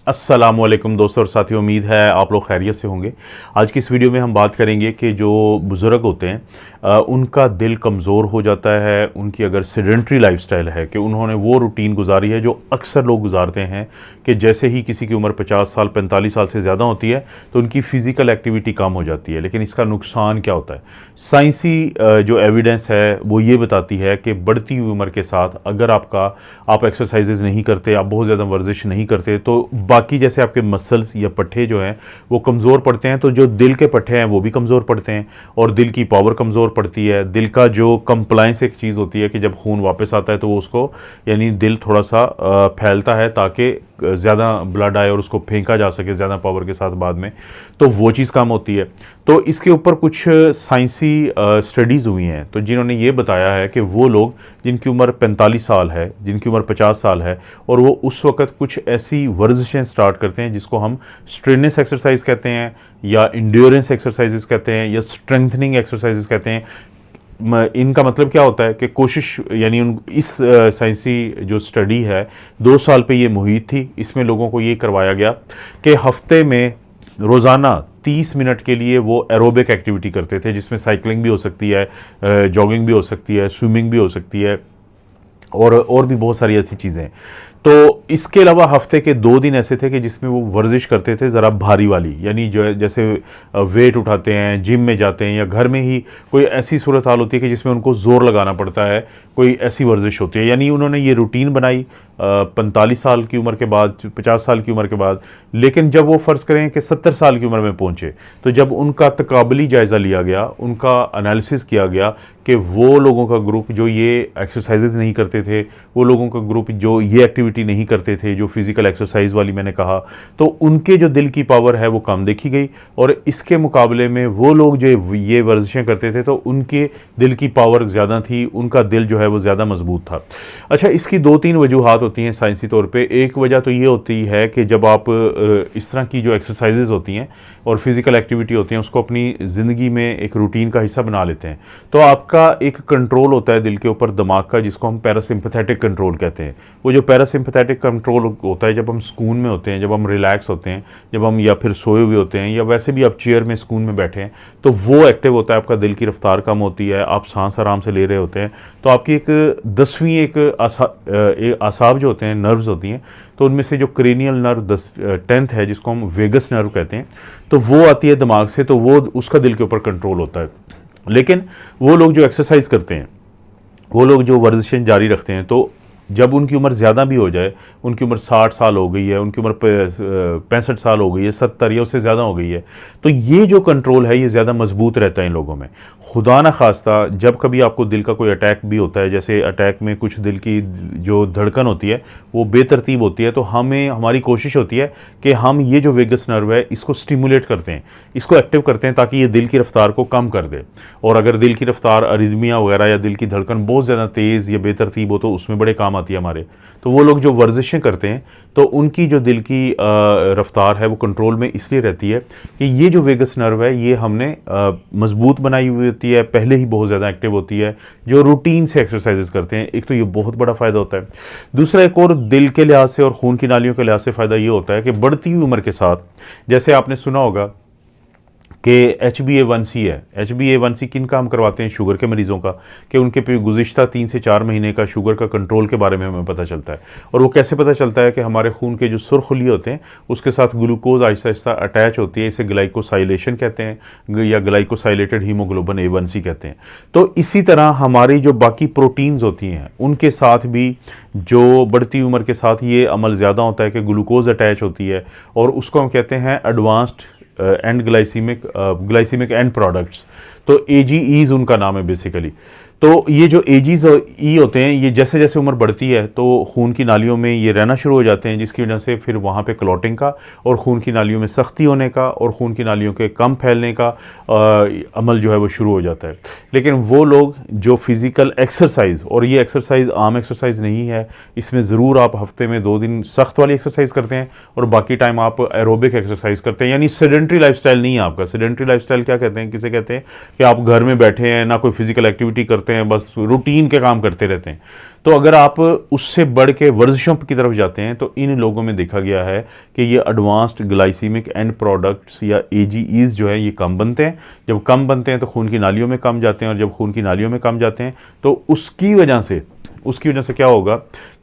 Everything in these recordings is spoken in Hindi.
अस्सलामुअलैकुम दोस्तों और साथियों, उम्मीद है आप लोग खैरियत से होंगे। आज की इस वीडियो में हम बात करेंगे कि जो बुज़ुर्ग होते हैं उनका दिल कमज़ोर हो जाता है, उनकी अगर सेडेंट्री लाइफस्टाइल है कि उन्होंने वो रूटीन गुजारी है जो अक्सर लोग गुजारते हैं कि जैसे ही किसी की उम्र 50 साल 45 साल से ज़्यादा होती है तो उनकी फ़िज़िकल एक्टिविटी कम हो जाती है। लेकिन इसका नुकसान क्या होता है? साइंसी जो एविडेंस है वो ये बताती है कि बढ़ती हुई उम्र के साथ अगर आप एक्सरसाइजेज़ नहीं करते, आप बहुत ज़्यादा वर्जिश नहीं करते, तो बाकी जैसे आपके मसल्स या पट्टे जो हैं वो कमज़ोर पड़ते हैं, तो जो दिल के पट्टे हैं वो भी कमज़ोर पड़ते हैं और दिल की पावर कमज़ोर पड़ती है। दिल का जो कंप्लाइंस एक चीज़ होती है कि जब खून वापस आता है तो वो उसको यानी दिल थोड़ा सा फैलता है ताकि ज़्यादा ब्लड आए और उसको फेंका जा सके ज़्यादा पावर के साथ बाद में, तो वो चीज़ कम होती है। तो इसके ऊपर कुछ साइंसी स्टडीज़ हुई हैं तो जिन्होंने ये बताया है कि वो लोग जिनकी उम्र 45 साल है, जिनकी उम्र 50 साल है और वो उस वक़्त कुछ ऐसी वर्जिशें स्टार्ट करते हैं जिसको हम स्ट्रेननेस एक्सरसाइज कहते हैं या इंड्योरेंस एक्सरसाइजेस कहते हैं या स्ट्रेंथनिंग एक्सरसाइजेस कहते हैं। इनका मतलब क्या होता है कि कोशिश यानी इस साइंसी जो स्टडी है 2 साल पे ये मुहित थी। इसमें लोगों को ये करवाया गया कि हफ्ते में रोज़ाना 30 मिनट के लिए वो एरोबिक एक्टिविटी करते थे, जिसमें साइकिलिंग भी हो सकती है, जॉगिंग भी हो सकती है, स्विमिंग भी हो सकती है और भी बहुत सारी ऐसी चीज़ें। तो इसके अलावा हफ्ते के 2 दिन ऐसे थे कि जिसमें वो वर्जिश करते थे ज़रा भारी वाली, यानी जो जैसे वेट उठाते हैं, जिम में जाते हैं या घर में ही कोई ऐसी सूरत हाल होती है कि जिसमें उनको ज़ोर लगाना पड़ता है, कोई ऐसी वर्जिश होती है। यानी उन्होंने ये रूटीन बनाई 45 साल की उम्र के बाद, 50 साल की उम्र के बाद। लेकिन जब वो फ़र्ज़ करें कि 70 साल की उम्र में पहुँचे तो जब उनका तकाबली जायज़ा लिया गया, उनका एनालिसिस किया गया कि वो लोगों का ग्रुप जो ये एक्सरसाइजेज़ नहीं करते थे, वो लोगों का ग्रुप जो ये एक्टिविटी नहीं करते थे, जो फिज़िकल एक्सरसाइज वाली मैंने कहा, तो उनके जो दिल की पावर है वो कम देखी गई। और इसके मुकाबले में वो लोग जो ये वर्जिशें करते थे तो उनके दिल की पावर ज़्यादा थी, उनका दिल जो है वो ज़्यादा मजबूत था। अच्छा, इसकी 2-3 वजूहात होती हैं साइंसी तौर पे। एक वजह तो ये होती है कि जब आप इस तरह की जो एक्सरसाइजेज़ होती हैं और फिज़िकल एक्टिविटी होती हैं उसको अपनी ज़िंदगी में एक रूटीन का हिस्सा बना लेते हैं तो आपका एक कंट्रोल होता है दिल के ऊपर, दिमाग का, जिसको हम पैरासिम्पैथेटिक कंट्रोल कहते हैं। वो जो पैरासिम्पैथेटिक कंट्रोल होता है जब हम सुकून में होते हैं, जब हम रिलैक्स होते हैं, जब हम या फिर सोए हुए होते हैं या वैसे भी आप चेयर में सुकून में बैठे हैं, तो वो एक्टिव होता है। आपका दिल की रफ्तार कम होती है, आप सांस आराम से ले रहे होते हैं, तो आपकी एक 10वीं एक आसाब जो होते हैं, नर्व्स होती हैं, तो उनमें से जो क्रेनियल नर्व 10th है जिसको हम वेगस नर्व कहते हैं, तो वो आती है दिमाग से, तो वो उसका दिल के ऊपर कंट्रोल होता है। लेकिन वो लोग जो एक्सरसाइज करते हैं, वो लोग जो वर्जिशें जारी रखते हैं, तो जब उनकी उम्र ज़्यादा भी हो जाए, उनकी उम्र 60 साल हो गई है, उनकी उम्र 65 साल हो गई है, 70 या उससे ज़्यादा हो गई है, तो ये जो कंट्रोल है ये ज़्यादा मजबूत रहता है इन लोगों में। खुदा न खास्ता जब कभी आपको दिल का कोई अटैक भी होता है, जैसे अटैक में कुछ दिल की जो धड़कन होती है वो बेतरतीब होती है, तो हमारी कोशिश होती है कि हम ये जो वेगस नर्व है इसको स्टिमुलेट करते हैं, इसको एक्टिव करते हैं ताकि ये दिल की रफ्तार को कम कर दे। और अगर दिल की रफ्तार अरिदमिया वगैरह या दिल की धड़कन बहुत ज़्यादा तेज़ या बेतरतीब हो तो उसमें बड़े काम आती है हमारे। तो वो लोग जो वर्जिशें करते हैं तो उनकी जो दिल की रफ्तार है वो कंट्रोल में इसलिए रहती है कि ये जो वेगस नर्व है ये हमने मजबूत बनाई हुई होती है, पहले ही बहुत ज़्यादा एक्टिव होती है जो रूटीन से एक्सरसाइजेस करते हैं। एक तो ये बहुत बड़ा फ़ायदा होता है। दूसरा एक और दिल के लिहाज से और खून की नालियों के लिहाज से फ़ायदा ये होता है कि बढ़ती हुई उम्र के साथ, जैसे आपने सुना होगा कि HbA1c है। HbA1c किन काम करवाते हैं? शुगर के मरीज़ों का, कि उनके गुज़िश्ता 3 से 4 महीने का शुगर का कंट्रोल के बारे में हमें पता चलता है। और वो कैसे पता चलता है? कि हमारे खून के जो सुरखुली होते हैं उसके साथ ग्लूकोज आहिस्ता आहिस्ता अटैच होती है, इसे ग्लाइकोसाइलेशन कहते हैं या ग्लाइकोसाइलेटेड हीमोग्लोबिन A1c कहते हैं। तो इसी तरह हमारी जो बाकी प्रोटीन्स होती हैं उनके साथ भी जो बढ़ती उम्र के साथ ये अमल ज़्यादा होता है कि ग्लूकोज अटैच होती है और उसको हम कहते हैं advanced and glycaemic and products. तो AGEs उनका नाम है बेसिकली। तो ये जो AGEs और E होते हैं ये जैसे जैसे उम्र बढ़ती है तो खून की नालियों में ये रहना शुरू हो जाते हैं, जिसकी वजह से फिर वहाँ पे क्लॉटिंग का और खून की नालियों में सख्ती होने का और खून की नालियों के कम फैलने का अमल जो है वो शुरू हो जाता है। लेकिन वो लोग जो फिज़िकल एक्सरसाइज, और ये एक्सरसाइज आम एक्सरसाइज नहीं है, इसमें ज़रूर आप हफ्ते में 2 दिन सख्त वाली एक्सरसाइज करते हैं और बाकी टाइम आप एरोबिक एक्सरसाइज करते हैं। यानी सेडेंट्री लाइफस्टाइल नहीं है आपका। सेडेंट्री लाइफस्टाइल क्या कहते हैं? किसे कहते हैं? कि आप घर में बैठे हैं, ना कोई फिज़िकल एक्टिविटी करते करते हैं, बस रूटीन के काम करते रहते हैं। तो अगर आप उससे बढ़ के वर्जिशों की तरफ जाते हैं तो इन लोगों में देखा गया है कि ये एडवांस्ड ग्लाइसीमिक एंड प्रोडक्ट्स या एजीईज जो है ये कम बनते हैं। जब कम बनते हैं तो खून की नालियों में कम जाते हैं, और जब खून की नालियों में कम जाते हैं तो उसकी वजह से क्या होगा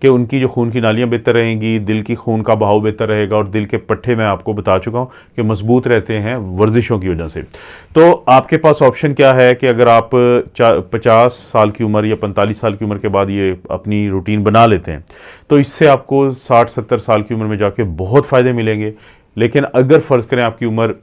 कि उनकी जो खून की नालियाँ बेहतर रहेंगी, दिल की खून का बहाव बेहतर रहेगा, और दिल के पट्टे मैं आपको बता चुका हूँ कि मजबूत रहते हैं वर्जिशों की वजह से। तो आपके पास ऑप्शन क्या है कि अगर आप 50 साल की उम्र या 45 साल की उम्र के बाद ये अपनी रूटीन बना लेते हैं तो इससे आपको 60-70 साल की उम्र में जाके बहुत फ़ायदे मिलेंगे। लेकिन अगर फ़र्ज़ करें आपकी उम्र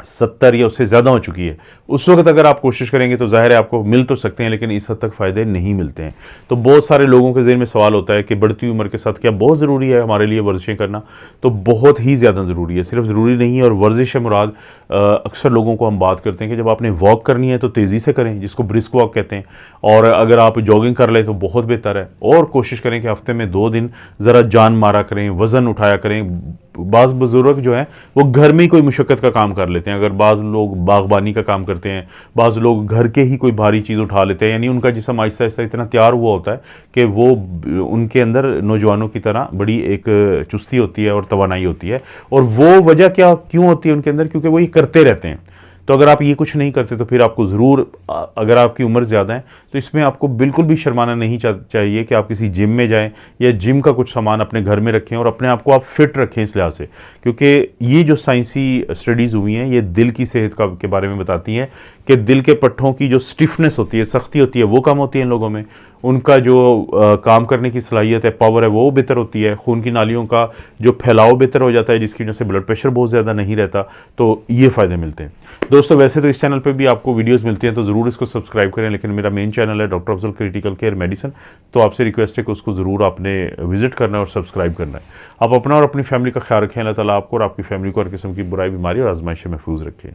70 या उससे ज़्यादा हो चुकी है, उस वक्त अगर आप कोशिश करेंगे तो ज़ाहिर है आपको मिल तो सकते हैं, लेकिन इस हद तक फ़ायदे नहीं मिलते हैं। तो बहुत सारे लोगों के ज़हन में सवाल होता है कि बढ़ती उम्र के साथ क्या बहुत ज़रूरी है हमारे लिए वर्जिशें करना? तो बहुत ही ज़्यादा ज़रूरी है, सिर्फ ज़रूरी नहीं है। और वर्जिश है मुराद, अक्सर लोगों को हम बात करते हैं कि जब आपने वॉक करनी है तो तेज़ी से करें, जिसको ब्रिस्क वॉक कहते हैं, और अगर आप जॉगिंग कर लें तो बहुत बेहतर है। और कोशिश करें कि हफ्ते में 2 दिन ज़रा जान मारा करें, वज़न उठाया करें। बाज़ बुज़ुर्ग जो हैं वो घर में ही कोई मुशक्क़त का काम कर लेते हैं। अगर बाज़ लोग बागबानी का काम करते हैं, बाज़ लोग घर के ही कोई भारी चीज़ उठा लेते हैं, यानी उनका जिस्म आहिस्ता आहिस्ता इतना तैयार हुआ होता है कि वो उनके अंदर नौजवानों की तरह बड़ी एक चुस्ती होती है और तवानाई होती है। और वो वजह क्यों होती है उनके अंदर? क्योंकि वो ये करते रहते हैं। तो अगर आप ये कुछ नहीं करते तो फिर आपको ज़रूर, अगर आपकी उम्र ज़्यादा है तो इसमें आपको बिल्कुल भी शर्माना नहीं चाहिए कि आप किसी जिम में जाएं या जिम का कुछ सामान अपने घर में रखें और अपने आप को आप फिट रखें इस लिहाज से। क्योंकि ये जो साइंसी स्टडीज़ हुई हैं ये दिल की सेहत के बारे में बताती हैं कि दिल के पट्टों की जो स्टिफनेस होती है, सख्ती होती है, वो कम होती है इन लोगों में। उनका जो काम करने की सलाहियत है, पावर है, वो बेहतर होती है। खून की नालियों का जो फैलाव बेहतर हो जाता है, जिसकी वजह से ब्लड प्रेशर बहुत ज़्यादा नहीं रहता। तो ये फ़ायदे मिलते हैं। दोस्तों वैसे तो इस चैनल पे भी आपको वीडियोस मिलती हैं, तो ज़रूर इसको सब्सक्राइब करें, लेकिन मेरा मेन चैनल है doctor Afzal critical care medicine, तो आपसे रिक्वेस्ट है कि उसको ज़रूर आपने विजिट करना है और सब्सक्राइब करना है। आप अपना और अपनी फैमिली का ख्याल रखें। अल्लाह ताला आपको और आपकी फैमिली को हर किस्म की बुराई, बीमारी और आजमाइश से महफूज रखें।